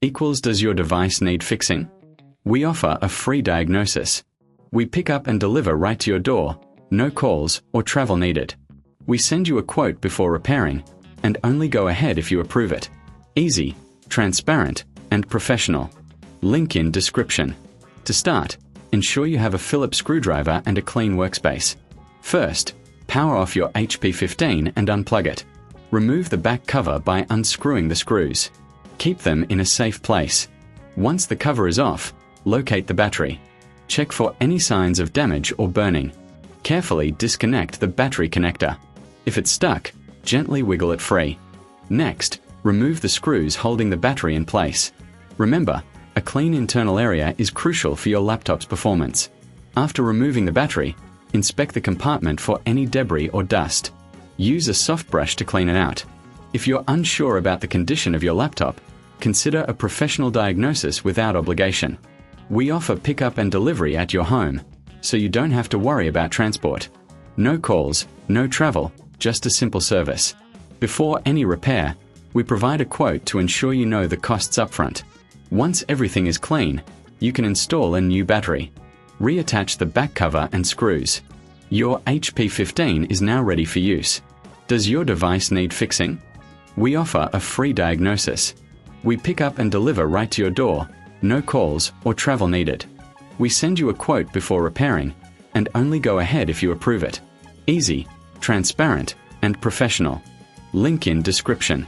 equals does your device need fixing? We offer a free diagnosis. We pick up and deliver right to your door, no calls or travel needed. We send you a quote before repairing, and only go ahead if you approve it. Easy, transparent, and professional. Link in description. To start, ensure you have a Phillips screwdriver and a clean workspace. First, power off your HP15 and unplug it. Remove the back cover by unscrewing the screws. Keep them in a safe place. Once the cover is off, locate the battery. Check for any signs of damage or burning. Carefully disconnect the battery connector. If it's stuck, gently wiggle it free. Next, remove the screws holding the battery in place. Remember, a clean internal area is crucial for your laptop's performance. After removing the battery, inspect the compartment for any debris or dust. Use a soft brush to clean it out. If you're unsure about the condition of your laptop, consider a professional diagnosis without obligation. We offer pickup and delivery at your home, so you don't have to worry about transport. No calls, no travel, just a simple service. Before any repair, we provide a quote to ensure you know the costs upfront. Once everything is clean, you can install a new battery. Reattach the back cover and screws. Your HP15 is now ready for use. Does your device need fixing? We offer a free diagnosis. We pick up and deliver right to your door, no calls or travel needed. We send you a quote before repairing, and only go ahead if you approve it. Easy, transparent, and professional. Link in description.